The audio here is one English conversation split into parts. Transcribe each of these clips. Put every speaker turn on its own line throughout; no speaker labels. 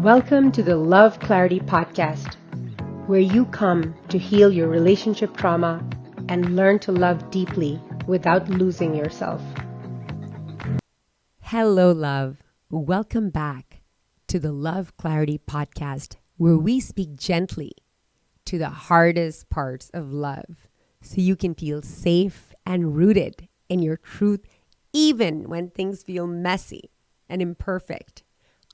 Welcome to the Love Clarity Podcast, where you come to heal your relationship trauma and learn to love deeply without losing yourself.
Hello, love. Welcome back to the Love Clarity Podcast, where we speak gently to the hardest parts of love so you can feel safe and rooted in your truth, even when things feel messy and imperfect.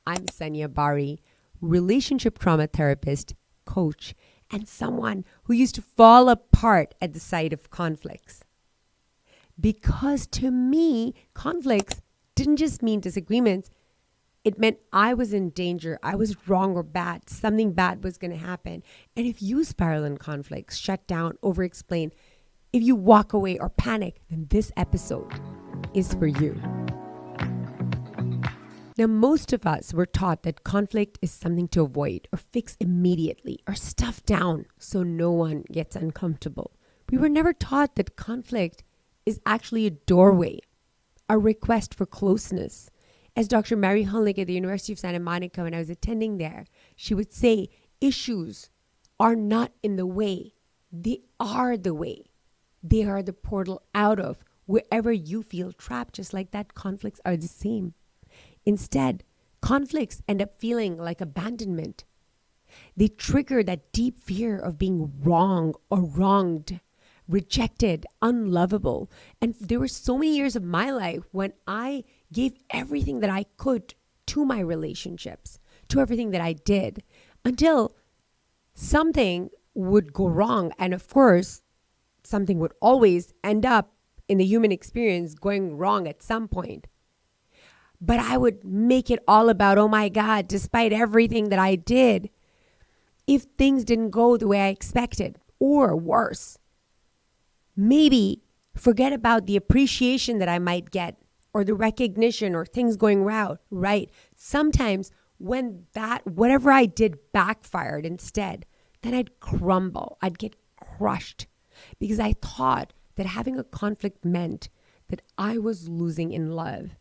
I'm Sanya Bari, relationship trauma therapist, coach, and someone who used to fall apart at the sight of conflicts. Because to me, conflicts didn't just mean disagreements. It meant I was in danger. I was wrong or bad. Something bad was going to happen. And if you spiral in conflicts, shut down, over-explain, if you walk away or panic, then this episode is for you. Now, most of us were taught that conflict is something to avoid or fix immediately or stuff down so no one gets uncomfortable. We were never taught that conflict is actually a doorway, a request for closeness. As Dr. Mary Hulnick at the University of Santa Monica, when I was attending there, she would say, issues are not in the way. They are the way. They are the portal out of wherever you feel trapped, just like that, conflicts are the same. Instead, conflicts end up feeling like abandonment. They trigger that deep fear of being wrong or wronged, rejected, unlovable. And there were so many years of my life when I gave everything that I could to my relationships, to everything that I did, until something would go wrong. And of course, something would always end up in the human experience going wrong at some point. But I would make it all about, oh my God, despite everything that I did, if things didn't go the way I expected, or worse, maybe forget about the appreciation that I might get, or the recognition, or things going right. Sometimes when that, whatever I did backfired instead, then I'd crumble, I'd get crushed, because I thought that having a conflict meant that I was losing in love,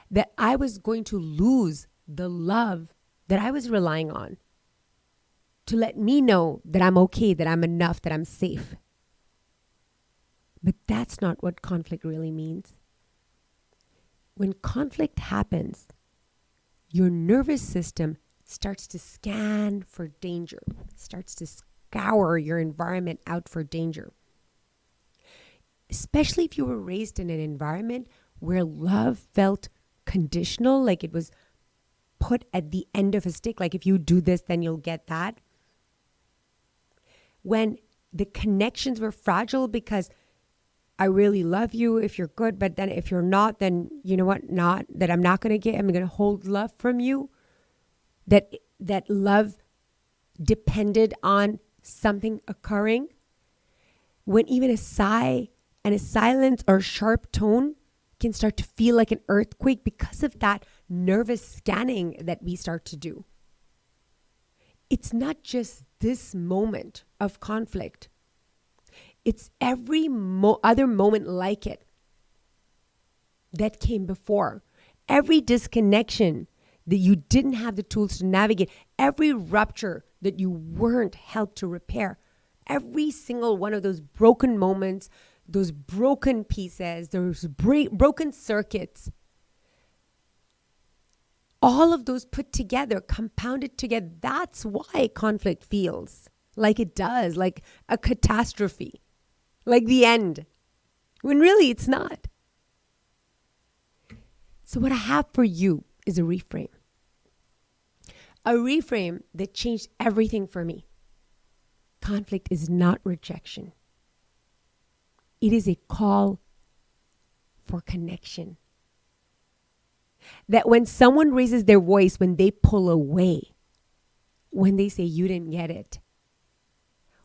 that I was going to lose the love that I was relying on to let me know that I'm okay, that I'm enough, that I'm safe. But that's not what conflict really means. When conflict happens, your nervous system starts to scan for danger, starts to scour your environment out for danger. Especially if you were raised in an environment where love felt conditional, like it was put at the end of a stick, like if you do this, then you'll get that. When the connections were fragile because I really love you if you're good, but then if you're not, then you know what, not that I'm not going to get, I'm going to hold love from you. That love depended on something occurring. When even a sigh and a silence or a sharp tone can start to feel like an earthquake because of that nervous scanning that we start to do. It's not just this moment of conflict. It's every other moment like it that came before. Every disconnection that you didn't have the tools to navigate, every rupture that you weren't helped to repair, every single one of those broken moments, those broken pieces, those broken circuits, all of those put together, compounded together, that's why conflict feels like it does, like a catastrophe, like the end, when really it's not. So what I have for you is a reframe that changed everything for me. Conflict is not rejection. It is a call for connection. That when someone raises their voice, when they pull away, when they say you didn't get it,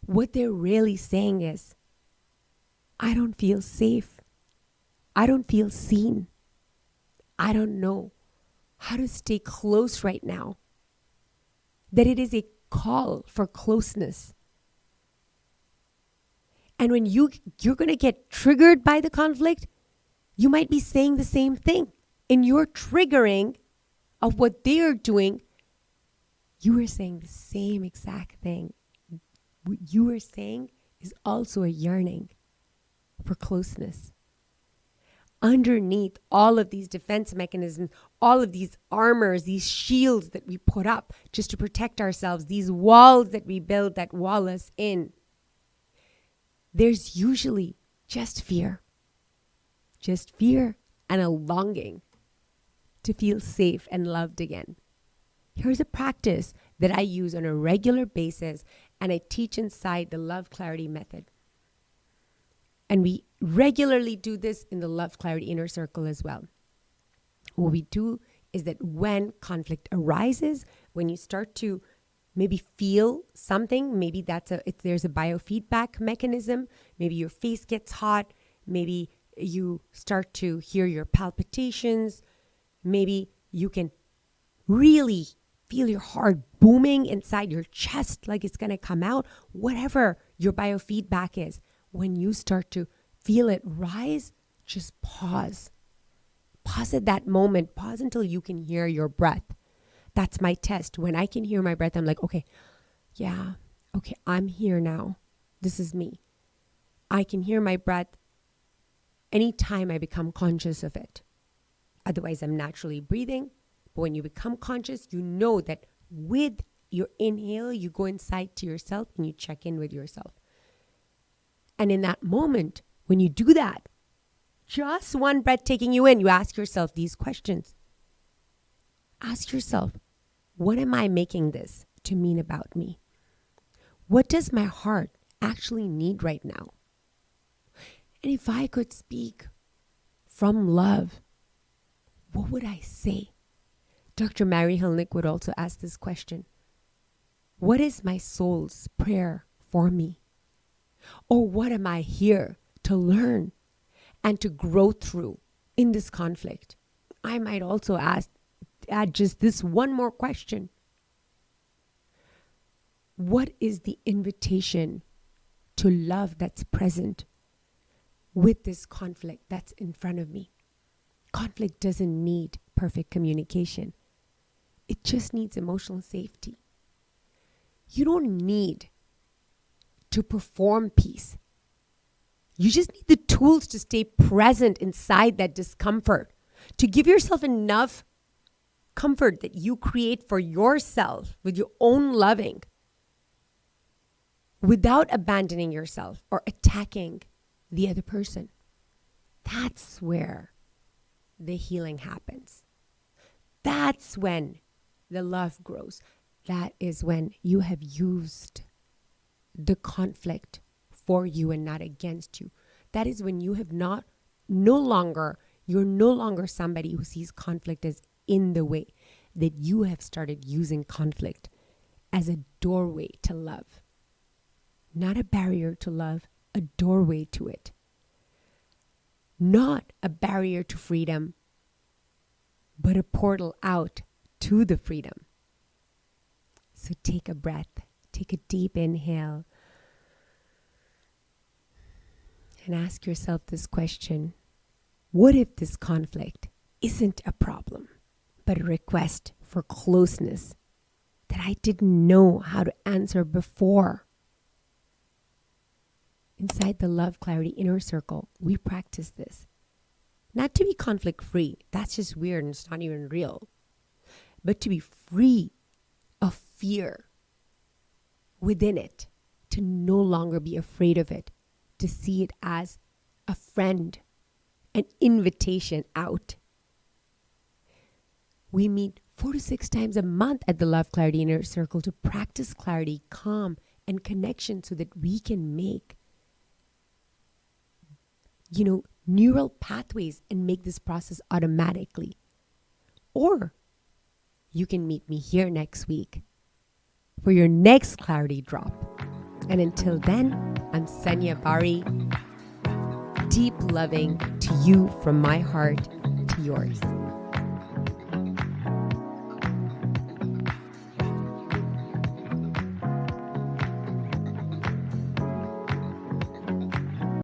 what they're really saying is, I don't feel safe. I don't feel seen. I don't know how to stay close right now. That it is a call for closeness. And when you're going to get triggered by the conflict, you might be saying the same thing. And your triggering of what they're doing You were saying the same exact thing. What you were saying is also a yearning for closeness. Underneath all of these defense mechanisms, all of these armors, these shields that we put up just to protect ourselves, these walls that we build that wall us in, there's usually just fear. Just fear and a longing to feel safe and loved again. Here's a practice that I use on a regular basis, and I teach inside the Love Clarity Method. And we regularly do this in the Love Clarity Inner Circle as well. What we do is that when conflict arises, when you start to maybe feel something, maybe there's a biofeedback mechanism, maybe your face gets hot, maybe you start to hear your palpitations, maybe you can really feel your heart booming inside your chest like it's going to come out, whatever your biofeedback is. When you start to feel it rise, just pause. Pause at that moment. Pause until you can hear your breath. That's my test. When I can hear my breath, I'm like, okay, I'm here now. This is me. I can hear my breath anytime I become conscious of it. Otherwise, I'm naturally breathing. But when you become conscious, you know that with your inhale, you go inside to yourself and you check in with yourself. And in that moment, when you do that, just one breath taking you in, you ask yourself these questions. Ask yourself, what am I making this to mean about me? What does my heart actually need right now? And if I could speak from love, what would I say? Dr. Mary Hilnick would also ask this question. What is my soul's prayer for me? Or what am I here to learn and to grow through in this conflict? I might also add just this one more question. What is the invitation to love that's present with this conflict that's in front of me? Conflict doesn't need perfect communication. It just needs emotional safety. You don't need to perform peace. You just need the tools to stay present inside that discomfort, to give yourself enough comfort that you create for yourself with your own loving without abandoning yourself or attacking the other person. That's where the healing happens. That's when the love grows. That is when you have used the conflict for you and not against you. That is when you have you're no longer somebody who sees conflict as in the way, that you have started using conflict as a doorway to love. Not a barrier to love, a doorway to it. Not a barrier to freedom, but a portal out to the freedom. So take a breath, take a deep inhale, and ask yourself this question. What if this conflict isn't a problem, but a request for closeness that I didn't know how to answer before? Inside the Love Clarity Inner Circle, we practice this. Not to be conflict-free. That's just weird and it's not even real. But to be free of fear within it. To no longer be afraid of it. To see it as a friend. An invitation out. We meet 4 to 6 times a month at the Love Clarity Inner Circle to practice clarity, calm, and connection so that we can make neural pathways and make this process automatically. Or you can meet me here next week for your next clarity drop. And until then, I'm Sanya Bari. Deep loving to you from my heart to yours.